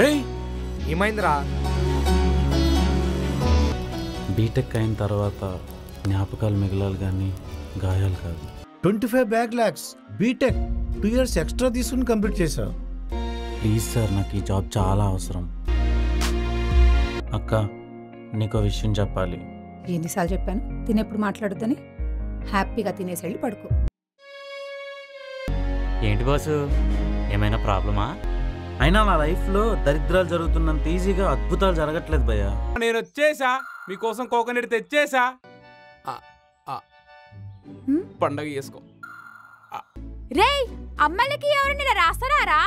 రేయ్ ఏమైందిరా? బీటెక్ అయిన తర్వాత జ్ఞాపకాలు మిగలాలి కానీ గాయాలు కాదు. 25 backlogs BTech 2 years extra తీసుకుని కంప్లీట్ చేశావు. ప్లీజ్ సార్, నాకు ఈ జాబ్ చాలా అవసరం. అక్క, నీకో విషయం చెప్పాలి. ఎన్నిసార్లు చెప్పాను తినేప్పుడు మాట్లాడొద్దని? హ్యాపీగా తినేసి వెళ్ళి పడుకో. ఏంటి బాసు, ఏమైనా ప్రాబ్లమా? అయినా నా లైఫ్లో దరిద్రాలు జరుగుతున్నంత ఈజీగా అద్భుతాలు జరగట్లేదు భయ్యా. నేను వచ్చేసా, మీకోసం కోకోనట్ తెచ్చేసా. పండగ చేసుకో. రేయ్, అమ్మాయిలకి ఎవరైనా రాస్తారా?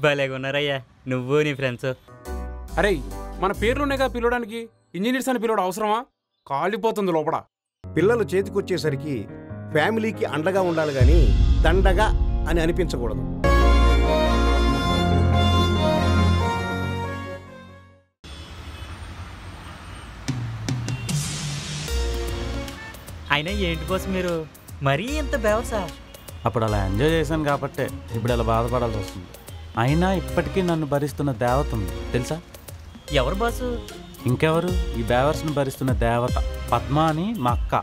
భలేగున్నారయ్యా నువ్వు నీ ఫ్రెండ్స్. అరే, మన పేర్లున్నాయిగా పిలవడానికి. ఇంజనీర్స్ అని పిలవడం అవసరమా? కాలిపోతుంది లోపల. పిల్లలు చేతికొచ్చేసరికి ఫ్యామిలీకి అండగా ఉండాలి కానీ దండగా అని అనిపించకూడదు. అయినా ఏంటి బాసు మీరు మరీ ఇంత బేవసా? అప్పుడు అలా ఎంజాయ్ చేశాను కాబట్టే ఇప్పుడు అలా బాధపడాల్సి వస్తుంది. అయినా ఇప్పటికీ నన్ను భరిస్తున్న దేవత ఉంది తెలుసా? ఎవరు బాసు? ఇంకెవరు, ఈ బేవర్స్ని భరిస్తున్న దేవత పద్మ అని మా అక్క.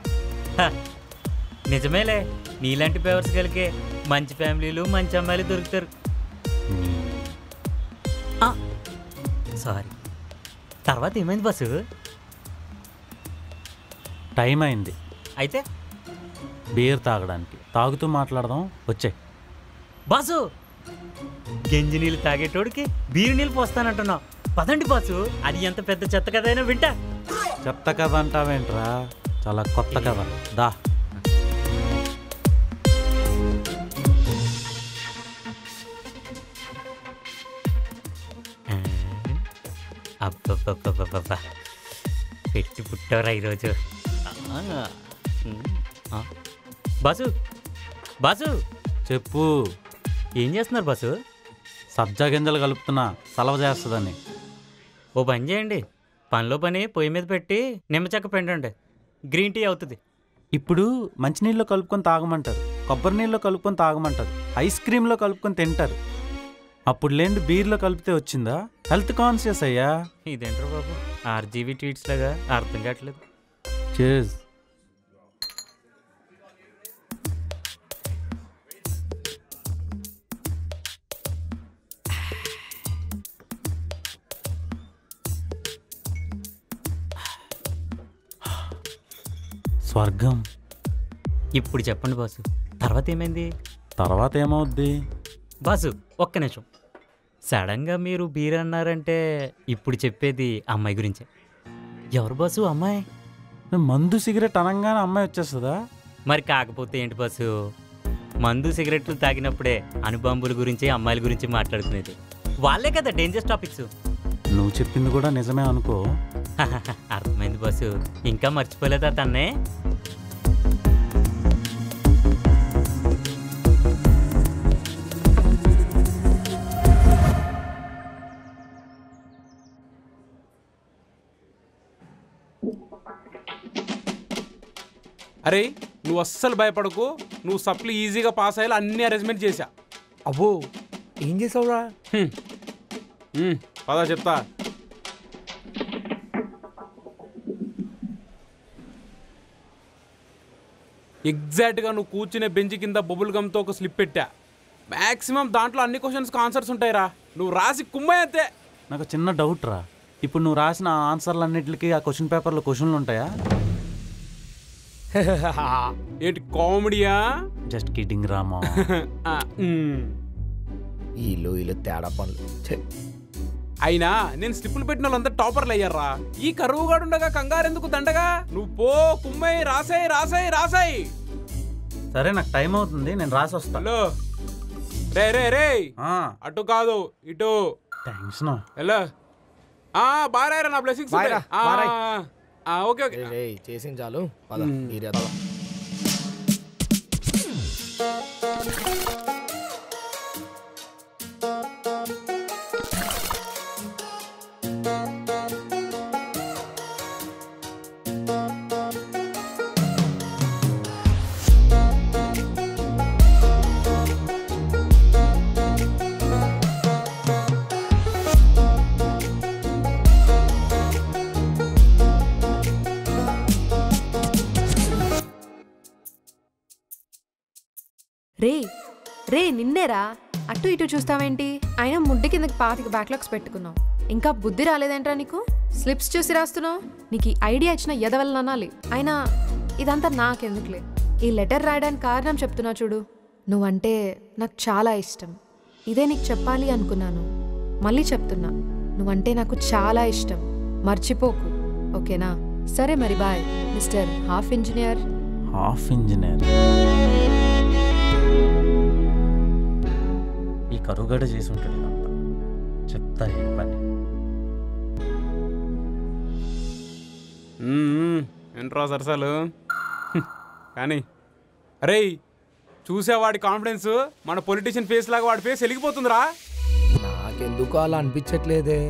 నిజమేలే, నీలాంటి బేవర్స్ కలిగే మంచి ఫ్యామిలీలు మంచి అమ్మాయిలు దొరుకుతారు. సారీ, తర్వాత ఏమైంది బాసు? టైం అయింది. అయితే బీర్ తాగడానికి. తాగుతూ మాట్లాడదాం, వచ్చే. బాసు, గంజి నీళ్ళు తాగేటోడికి బీరు నీళ్ళు పోస్తానంటున్నావు. పదండి బాసు, అది ఎంత పెద్ద చెత్త కథ అయినా వింటా. చెత్త కథ అంటావేంట్రా, చాలా కొత్త కథ. దా. అబ్బబ్బబ్బబ్బబ్బా, పెట్టి పుట్టవరా ఈరోజు. బాసు, బాసు చెప్పు. ఏం చేస్తున్నారు బాసు? సబ్జా గింజలు కలుపుతున్నా, సలవ చేస్తుందని. ఓ పని చేయండి, పనిలో పని పొయ్యి మీద పెట్టి నిమ్మచెక్క పెండండి, గ్రీన్ టీ అవుతుంది. ఇప్పుడు మంచినీళ్ళలో కలుపుకొని తాగమంటారు, కొబ్బరి నీళ్ళలో కలుపుకొని తాగమంటారు, ఐస్ క్రీమ్లో కలుపుకొని తింటారు. అప్పుడు లేని బీర్లో కలిపితే వచ్చిందా? హెల్త్ కాన్షియస్ అయ్యా. ఇదేంటారు బాబు, ఆర్జీవీ ట్వీట్స్ లాగా అర్థం కావట్లేదు. చేజ్. స్వర్గం. ఇప్పుడు చెప్పండి బాసు, తర్వాత ఏమైంది? తర్వాత ఏమవుద్ది? బాసు ఒక్క నిమిషం, సడన్గా మీరు బీర్ అన్నారంటే ఇప్పుడు చెప్పేది అమ్మాయి గురించే. ఎవరు బాసు అమ్మాయి? మందు సిగరెట్ అనగానే అమ్మాయి వచ్చేస్తుందా? మరి కాకపోతే ఏంటి బాసు, మందు సిగరెట్లు తాగినప్పుడే అణుబాంబుల గురించి అమ్మాయిల గురించి మాట్లాడుకునేది. వాళ్ళే కదా డేంజర్ టాపిక్స్. నువ్వు చెప్పింది కూడా నిజమే అనుకో. అర్థమైంది బాసు, ఇంకా మర్చిపోలేదా తన్నే? అరే, నువ్వు అస్సలు భయపడకు. నువ్వు సప్లీ ఈజీగా పాస్ అయ్యేలా అన్ని అరేంజ్మెంట్ చేశా. అబ్బో, ఏం చేసావురా? పదా చెప్తా. ఎగ్జాక్ట్గా నువ్వు కూర్చునే బెంచ్ కింద బబుల్ గమ్తో ఒక స్లిప్ పెట్టా. మ్యాక్సిమం దాంట్లో అన్ని క్వశ్చన్స్కి ఆన్సర్స్ ఉంటాయిరా. నువ్వు రాసి కుమ్మాయి అంతే. నాకు చిన్న డౌట్ రా, ఇప్పుడు నువ్వు రాసిన ఆన్సర్లు అన్నిటికీ ఆ క్వశ్చన్ పేపర్లో క్వశ్చన్లు ఉంటాయా? ఏంటి కామెడీయా? Just kidding Rama. వీళ్ళు తేడా పనులు. అయినా నేను స్లిప్పులు పెట్టిన వాళ్ళంతా టాపర్లు అయ్యారా. ఈ కరువుగాడు ఉండగా కంగారెందుకు దండగా? నువ్వు పో, కుమ్మై, రాసాయి రాసాయి రాసాయి. సరే, నాకు టైం అవుతుంది, నేను రాసి వస్తా. హలో, రే రే రే, అటు కాదు ఇటు. థ్యాంక్స్. హలో, బాగా నా బ్లెస్సింగ్స్. ఓకే ఓకే, చేసింది చాలు. రే రే నిన్నేరా, అటు ఇటు చూస్తావేంటి? అయినా ముడ్డి కిందకి 25 బ్యాక్లాగ్స్ పెట్టుకున్నావు. ఇంకా బుద్ధి రాలేదేంట్రా నీకు? స్లిప్స్ చూసి రాస్తున్నావు. నీకు ఈ ఐడియా ఇచ్చిన ఎదవలని అనాలి. అయినా ఇదంతా నాకెందుకులే. ఈ లెటర్ రాయడానికి కారణం చెప్తున్నా చూడు. నువ్వంటే నాకు చాలా ఇష్టం. ఇదే నీకు చెప్పాలి అనుకున్నాను. మళ్ళీ చెప్తున్నా, నువ్వంటే నాకు చాలా ఇష్టం. మర్చిపోకు, ఓకేనా? సరే మరి bye mister half engineer. Half engineer ఈ కరువుగడ చేసి ఉంటాడు. ఇదంతా చెప్తా ఏ పని. ఏంట్రా సరసాలు కానీ అరే చూసేవాడి కాన్ఫిడెన్స్ మన పొలిటీషియన్ ఫేస్ లాగా వాడి ఫేస్ వెలిగిపోతుందిరా. నాకెందుకు అలా అనిపించట్లేదే.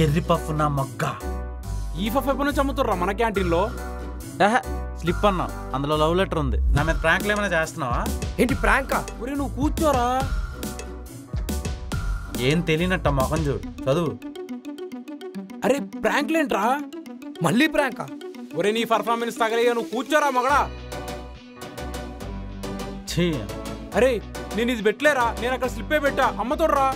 ఎర్రి పఫ్ నా మొగ్గ. ఈ ఫఫ్ ఎప్పటి నుంచి అమ్ముతుర్రా మన క్యాంటీన్లో? స్లిప్ అన్నా, అందులో లవ్ లెటర్ ఉంది. నా మీద ప్రాంక్లు ఏమైనా చేస్తున్నావా? ఏంటి ప్రాంకా? ఒరే నువ్వు కూర్చోరా. ఏం తెలియనట్ట మొహం చూడు, చదువు. అరే ప్రాంక్లేంట్రా? మళ్ళీ ప్రాంకా? ఒరే నీ పర్ఫార్మెన్స్ తగలయ్యా, నువ్వు కూర్చోరా మగడా. ఛీ, అరే నేను ఇది పెట్టలేరా, నేను అక్కడ స్లిప్పే పెట్టా, అమ్మతోడ్రా.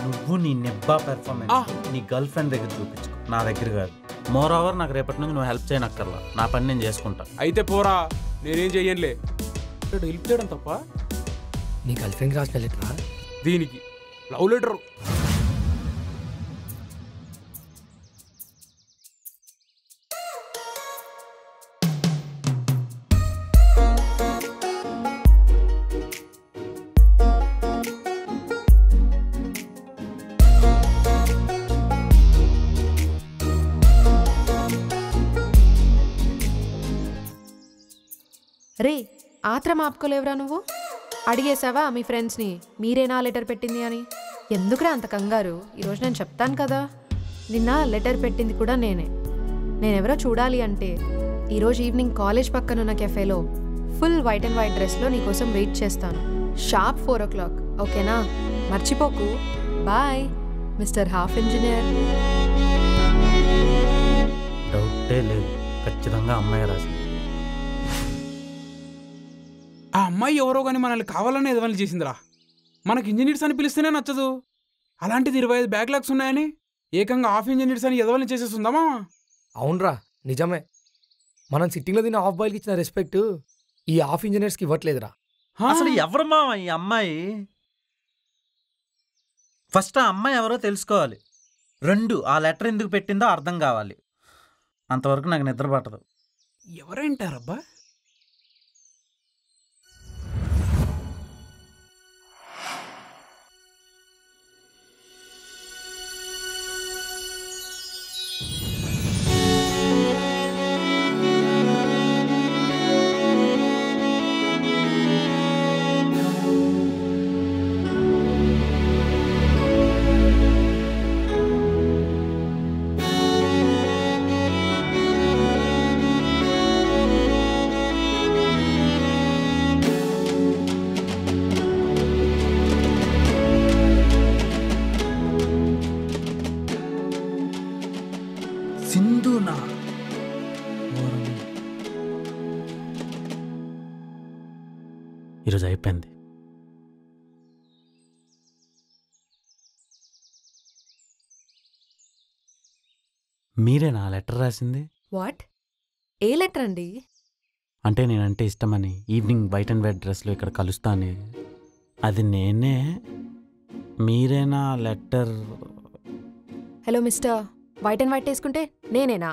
నువ్వు నీ నెబ్బా పెర్ఫార్మెన్స్ నీ గర్ల్ ఫ్రెండ్ దగ్గర చూపించుకో, నా దగ్గర కాదు. మోర్ ఓవర్ నాకు రేపటి నుంచి నువ్వు హెల్ప్ చేయనక్కర్లా, నా పని నేను చేసుకుంటా. అయితే పోరా, నేనేం చెయ్యనులే. హెల్ప్ చేయడం తప్ప? నీ గర్ల్ ఫ్రెండ్ రాసిన లెటరా? దీనికి లవ్ లెటర్. రే ఆత్రం ఆపుకోలేవురా నువ్వు? అడిగేసావా మీ ఫ్రెండ్స్ని మీరేనా లెటర్ పెట్టింది అని? ఎందుకురా అంత కంగారు? ఈరోజు నేను చెప్తాను కదా. నిన్న లెటర్ పెట్టింది కూడా నేనే. నేనెవరో చూడాలి అంటే ఈరోజు ఈవినింగ్ కాలేజ్ పక్కనున్న కెఫేలో ఫుల్ వైట్ అండ్ వైట్ డ్రెస్లో నీకోసం వెయిట్ చేస్తాను. షార్ప్ 4 o'clock, ఓకేనా? మర్చిపోకు. Bye mister half engineer. డౌటే లేదు, ఖచ్చితంగా అమ్మాయి రాసింది. ఆ అమ్మాయి ఎవరో కానీ మనల్ని కావాలని ఎదవల్ని చేసిందిరా. మనకి ఇంజనీర్స్ అని పిలిస్తేనే నచ్చదు, అలాంటిది 25 బ్యాక్లాగ్స్ ఉన్నాయని ఏకంగా హాఫ్ ఇంజనీర్స్ అని ఎదవల్ని చేసేస్తుందామా? అవునరా, నిజమే. మనం సిట్టింగ్లో తిన్న హాఫ్ బాయ్కి ఇచ్చిన రెస్పెక్ట్ ఈ హాఫ్ ఇంజనీర్స్కి ఇవ్వట్లేదురా. అసలు ఎవరు మావా ఈ అమ్మాయి? ఫస్ట్ ఆ అమ్మాయి ఎవరో తెలుసుకోవాలి. 2 ఆ లెటర్ ఎందుకు పెట్టిందో అర్థం కావాలి. అంతవరకు నాకు నిద్ర పట్టదు. ఎవరేంటారబ్బా? సింధునా? ఈరోజు అయిపోయింది. మీరేనా లెటర్ రాసింది? వాట్? ఏ లెటర్ అండి? అంటే నేనంటే ఇష్టమని ఈవినింగ్ వైట్ అండ్ వైట్ డ్రెస్లో ఇక్కడ కలుస్తాను. అది నేనే. మీరేనా letter? Hello mister, white and white వేసుకుంటే నేనేనా?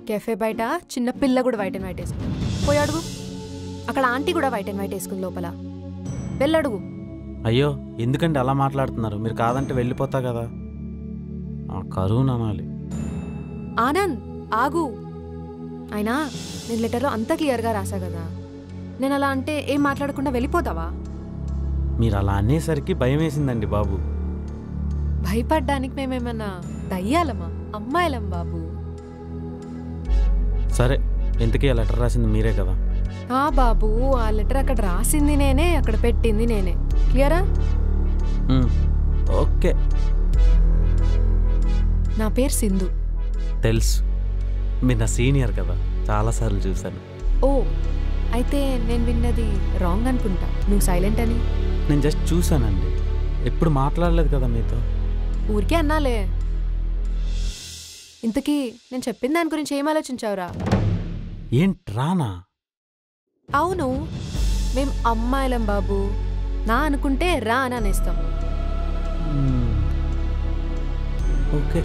కెఫే బయట చిన్న పిల్ల కూడా వైట్ అండ్ వైట్ వేసుకుంది. పోయి అడుగు, అక్కడ ఆంటీ కూడా వైట్ అండ్ వైట్ వేసుకుంది లోపల. వెళ్ళడుగు. అయ్యో ఎందుకండి అలా మాట్లాడుతున్నారు? మీరు కాదంటే వెళ్ళిపోతా కదా. ఆ కరువు అనాలి. ఆనంద్ ఆగు. అయినా నేను లెటర్లో అంత క్లియర్గా రాసా కదా. నేను అలా అంటే ఏం మాట్లాడకుండా వెళ్ళిపోతావా? మీరు అలా అనేసరికి భయం వేసిందండి బాబు. భయపడ్డానికి మేమేమన్నా దయ్యాలమా? అమ్మాయిలం బాబు. సరే, ఇంతకీ ఆ లెటర్ రాసింది మీరే కదా? బాబు, ఆ లెటర్ అక్కడ రాసింది నేనే, అక్కడ పెట్టింది నేనే. క్లియరా? ఓకే. నా పేరు సింధు. తెలుసు, మీరు నా సీనియర్ కదా. చాలాసార్లు చూశాను. ఓ అయితే నేను విన్నది రాంగ్ అనుకుంటా. నువ్వు సైలెంట్ అని. నేను జస్ట్ చూశానండి, ఎప్పుడు మాట్లాడలేదు కదా మీతో. ఊరికే అన్నాలే. ఇంతకీ నేను చెప్పిన దాని గురించి ఏం ఆలోచించావురా? రానా? అవును, మేం అమ్మాయిలం బాబు. నా అనుకుంటే రా అని అనేస్తాం. ఓకే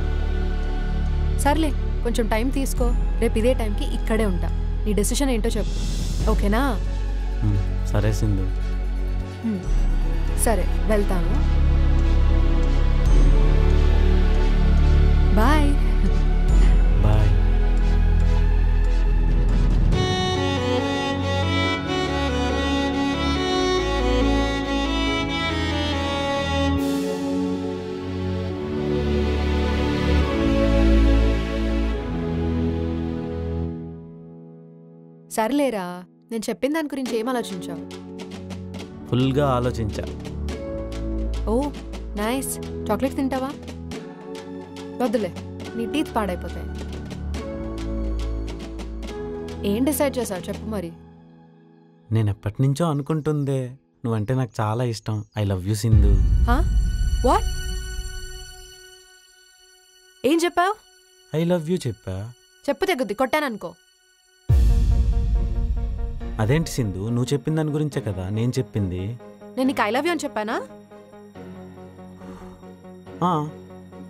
సర్లే, కొంచెం టైం తీసుకో. రేపు ఇదే టైంకి ఇక్కడే ఉంటా. నీ డెసిషన్ ఏంటో చెప్పు, ఓకేనా? సరే సింధు. సరే వెళ్తాను. బాయ్. బాయ్. సర్లేరా, నేను చెప్పిన దాని గురించి ఏం ఆలోచించావు? ఫుల్గా ఆలోచించా. ఓ నైస్. చాక్లెట్ తింటావా? వద్దులే, నీ టీత్ పాడైపోతాయి. ఏం డిసైడ్ చేసావు చెప్పు మరి. నేను ఎప్పటి నుంచో అనుకుంటుందే, నువ్వంటే నాకు చాలా ఇష్టం. I love you Sindhu. What? ఏం చెప్పావు? ఐ లవ్ యూ చెప్పా. చెప్పు తెగుద్ది, కొట్టాననుకో. అదేంటి సింధు, నువ్వు చెప్పిన దాని గురించే కదా నేను చెప్పింది. నేను నీకు ఐ లవ్ యూ అని చెప్పానా?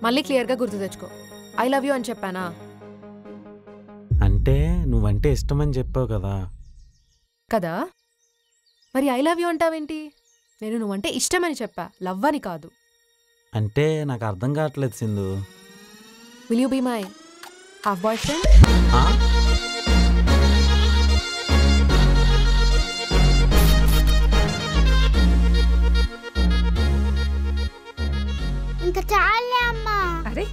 మళ్ళీ క్లియర్గా గుర్తు తెచ్చుకో. ఐ లవ్ యూ అని చెప్పానా? అంటే నువ్వంటే ఇష్టమని చెప్పావు కదా. కదా మరి ఐ లవ్ యూ అంటావేంటి? నేను నువ్వంటే ఇష్టమని చెప్పా, లవ్ అని కాదు. అంటే నాకు అర్థం కావట్లేదు Sindhu. Will you be my half boyfriend? ఇంకా చాలే అమ్మా. అరే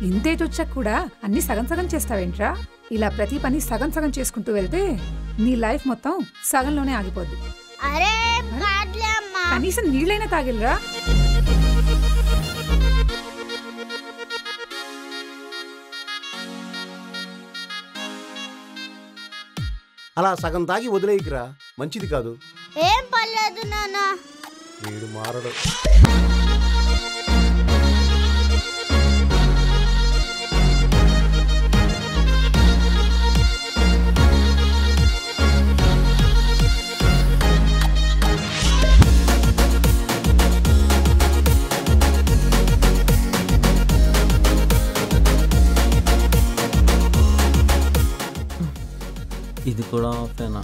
ఇంతేజ్ వచ్చాక కూడా అన్ని సగం సగం చేస్తావేంట్రా? ఇలా ప్రతి పని సగం సగం చేసుకుంటూ వెళ్తే నీ లైఫ్ మొత్తం సగంలోనే ఆగిపోద్ది. అరే అమ్మా, కనీసం నీళ్ళైనా తాగిల్రా. అలా సగం తాగి వదిలేయకురా, మంచిది కాదు. ఏం పర్లేదు నాన్న. వీడు మారడు. ఇది కూడా ఆఫేనా?